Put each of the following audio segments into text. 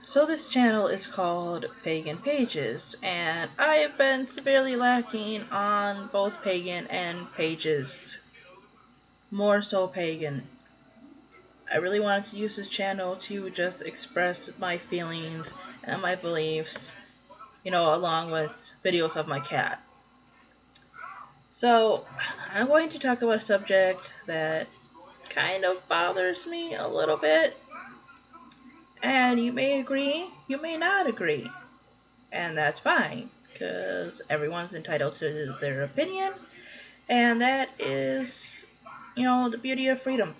So this channel is called Pagan Pages, and I have been severely lacking on both Pagan and Pages. More so Pagan. I really wanted to use this channel to just express my feelings and my beliefs, along with videos of my cat. So, I'm going to talk about a subject that kind of bothers me a little bit. And you may agree, you may not agree. And that's fine, because everyone's entitled to their opinion. And that is, the beauty of freedom.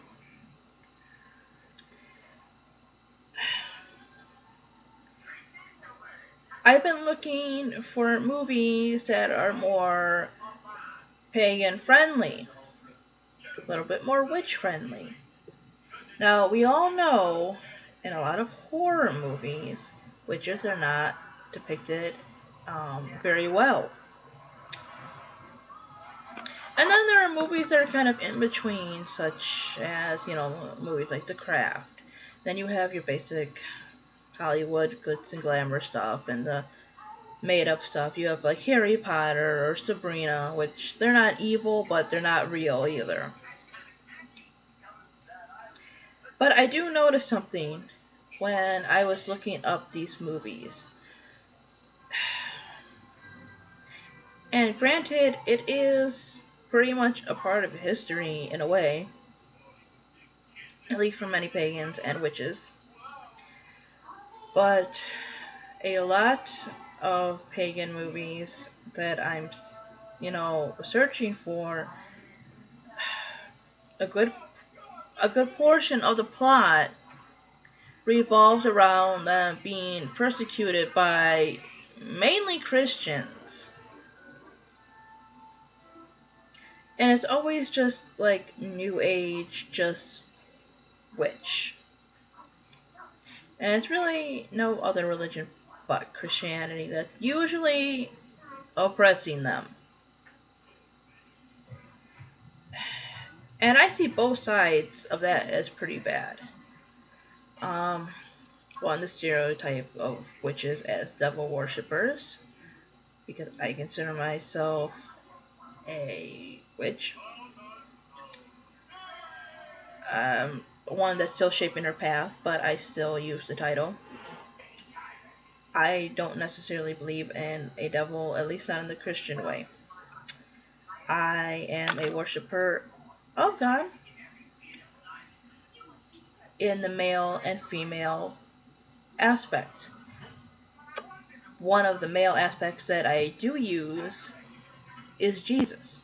I've been looking for movies that are more pagan friendly, a little bit more witch friendly. Now, we all know in a lot of horror movies, witches are not depicted very well. And then there are movies that are kind of in between, such as, movies like The Craft. Then you have your basic Hollywood glitz and glamour stuff and the made up stuff. You have like Harry Potter or Sabrina, which they're not evil, but they're not real either. But I do notice something when I was looking up these movies. And granted, it is pretty much a part of history in a way, at least for many pagans and witches. But a lot of pagan movies that I'm, searching for, a good portion of the plot revolves around them being persecuted by mainly Christians. And it's always just like New Age, just witch. And it's really no other religion but Christianity that's usually oppressing them. And I see both sides of that as pretty bad. One, the stereotype of witches as devil worshippers, because I consider myself a witch. One that's still shaping her path, but I still use the title. I don't necessarily believe in a devil, at least not in the Christian way. I am a worshiper of God in the male and female aspect. One of the male aspects that I do use is Jesus.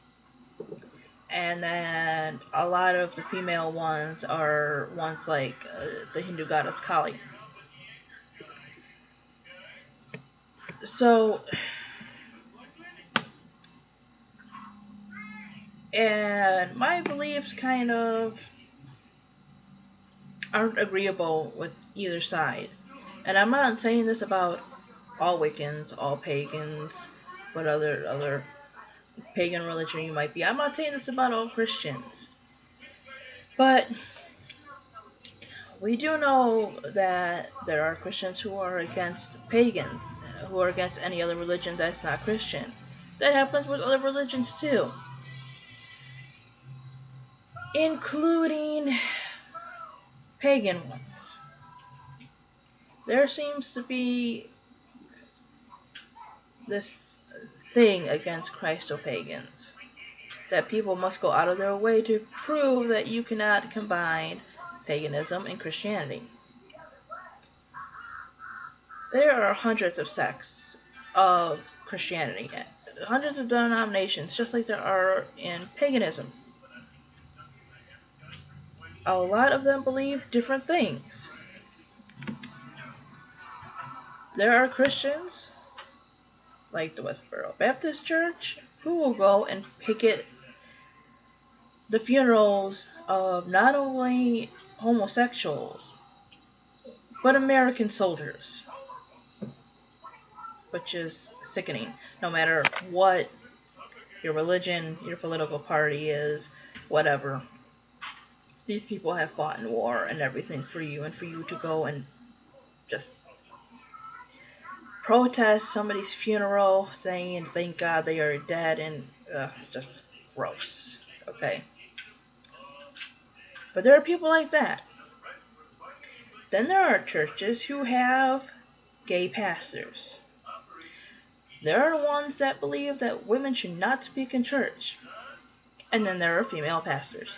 And then a lot of the female ones are ones like the Hindu goddess Kali. So, and my beliefs kind of aren't agreeable with either side. And I'm not saying this about all Wiccans, all pagans, what other pagan religion you might be. I'm not saying this about all Christians. But we do know that there are Christians who are against pagans, who are against any other religion that's not Christian. That happens with other religions too, including pagan ones. There seems to be this thing against Christo Pagans, that people must go out of their way to prove that you cannot combine paganism and Christianity. There are hundreds of sects of Christianity, hundreds of denominations, just like there are in paganism. A lot of them believe different things. There are Christians, like the Westboro Baptist Church, who will go and picket the funerals of not only homosexuals, but American soldiers, which is sickening. No matter what your religion, your political party is, whatever, these people have fought in war and everything for you, and for you to go and just protest somebody's funeral saying thank God they are dead, and it's just gross. Okay. But there are people like that. Then there are churches who have gay pastors. There are the ones that believe that women should not speak in church. And then there are female pastors.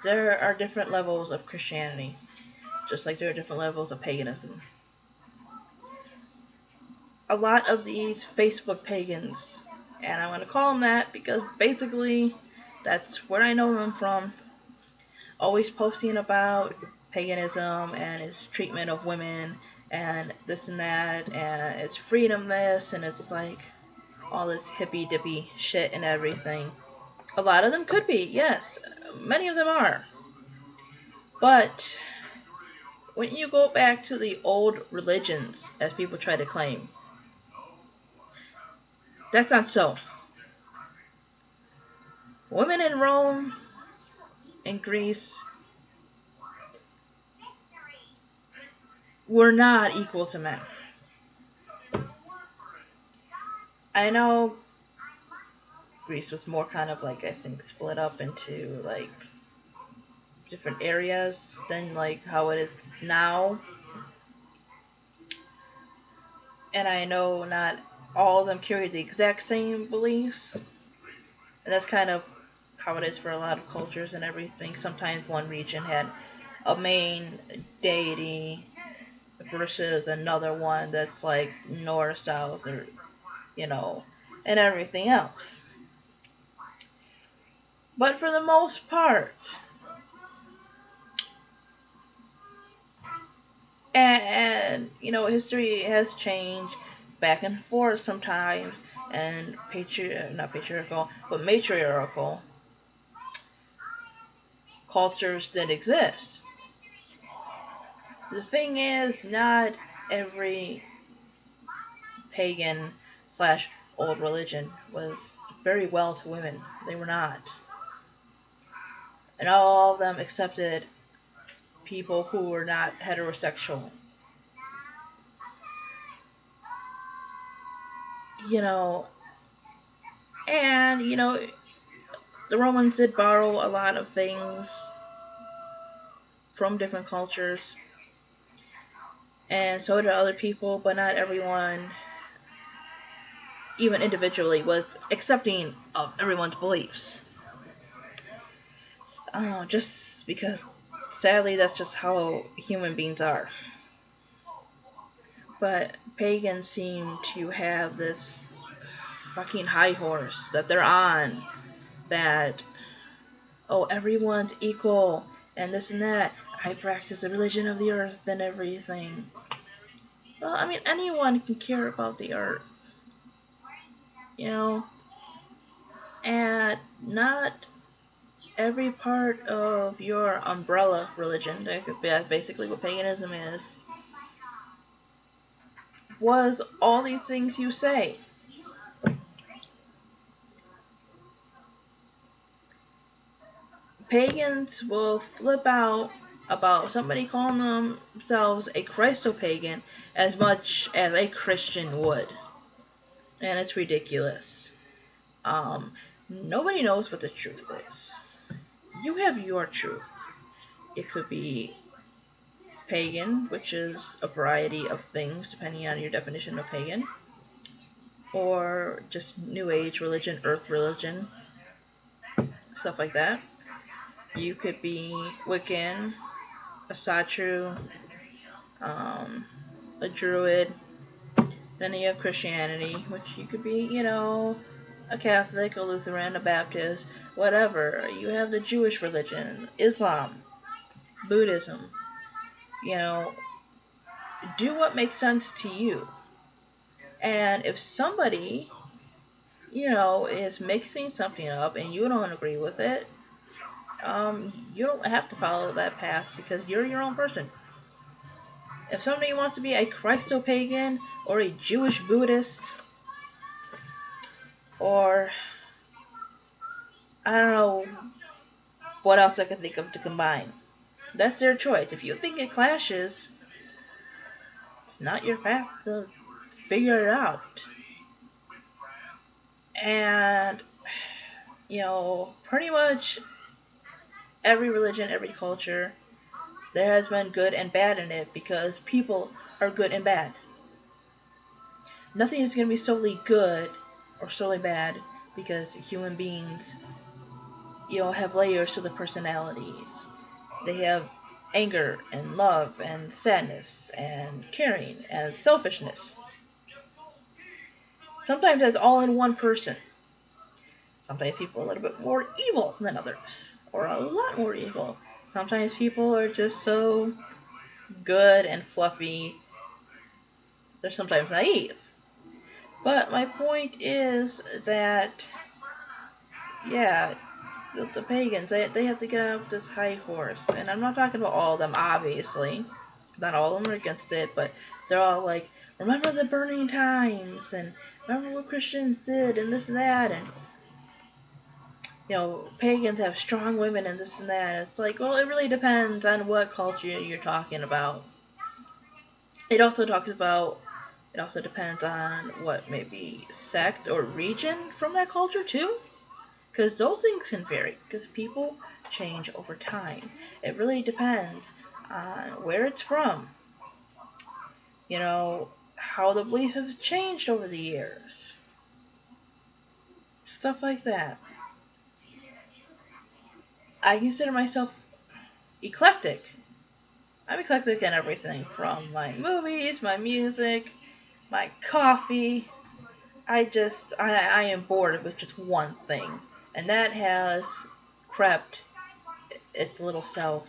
There are different levels of Christianity, just like there are different levels of paganism. A lot of these Facebook pagans, and I'm going to call them that because basically that's where I know them from, always posting about paganism and its treatment of women and this and that and it's freedom this and it's like all this hippy dippy shit and everything. A lot of them could be, yes. Many of them are. But when you go back to the old religions, as people try to claim, that's not so. Women in Rome and Greece were not equal to men. I know Greece was more kind of like, I think, split up into like different areas than like how it is now. And I know not all of them carry the exact same beliefs. And that's kind of how it is for a lot of cultures and everything. Sometimes one region had a main deity versus another one that's like north, south, or, and everything else. But for the most part, and history has changed back and forth sometimes, and not patriarchal, but matriarchal cultures did exist. The thing is, not every pagan / old religion was very well to women. They were not. And all of them accepted people who were not heterosexual. And, the Romans did borrow a lot of things from different cultures. And so did other people, but not everyone, even individually, was accepting of everyone's beliefs. Just because, sadly, that's just how human beings are. But pagans seem to have this fucking high horse that they're on, that, everyone's equal, and this and that. I practice the religion of the earth and everything. Well, I mean, anyone can care about the earth. And not every part of your umbrella religion, that's basically what paganism is, was all these things you say. Pagans will flip out about somebody calling themselves a Christo Pagan as much as a Christian would. And it's ridiculous. Nobody knows what the truth is. You have your truth. It could be pagan, which is a variety of things depending on your definition of pagan, or just New Age religion, Earth religion, stuff like that. You could be Wiccan, a Satru, a Druid. Then you have Christianity, which you could be, a Catholic, a Lutheran, a Baptist, whatever. You have the Jewish religion, Islam, Buddhism. Do what makes sense to you. And if somebody, is mixing something up and you don't agree with it, you don't have to follow that path because you're your own person. If somebody wants to be a Christo Pagan or a Jewish Buddhist, or I don't know what else I can think of to combine, that's their choice. If you think it clashes, It's not your path to figure it out. And, pretty much every religion, every culture, there has been good and bad in it because people are good and bad. Nothing is going to be solely good or solely bad because human beings, have layers to their personalities. They have anger and love and sadness and caring and selfishness. Sometimes that's all in one person. Sometimes people are a little bit more evil than others, or a lot more evil. Sometimes people are just so good and fluffy, they're sometimes naive. But my point is that, yeah, the pagans, they have to get off this high horse. And I'm not talking about all of them, obviously. Not all of them are against it, but they're all like, remember the burning times, and remember what Christians did, and this and that, and pagans have strong women and this and that. It's like, well, it really depends on what culture you're talking about. It also depends on what maybe sect or region from that culture too. Because those things can vary. Because people change over time. It really depends on where it's from. How the belief has changed over the years. Stuff like that. I consider myself eclectic. I'm eclectic in everything from my movies, my music, my coffee. I am bored with just one thing, and that has crept its little self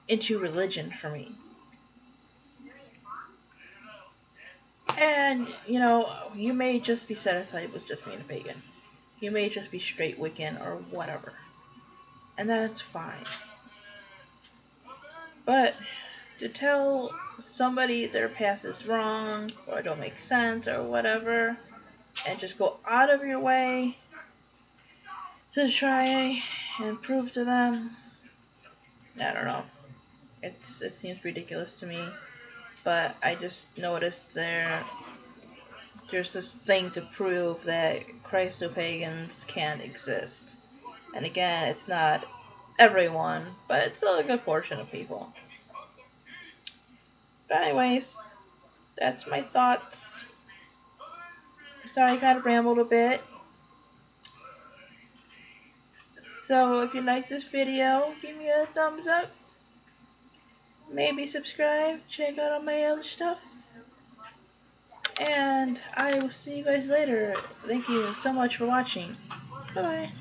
into religion for me. And, you may just be satisfied with just being a pagan. You may just be straight Wiccan or whatever. And that's fine. But to tell somebody their path is wrong or don't make sense or whatever, and just go out of your way to try and prove to them, I don't know. It seems ridiculous to me, but I just noticed there's this thing to prove that Christo Pagans can't exist. And again, it's not everyone, but it's still a good portion of people. But anyways, that's my thoughts. Sorry I kind of rambled a bit. So if you like this video, give me a thumbs up. Maybe subscribe, check out all my other stuff. And I will see you guys later. Thank you so much for watching. Bye bye.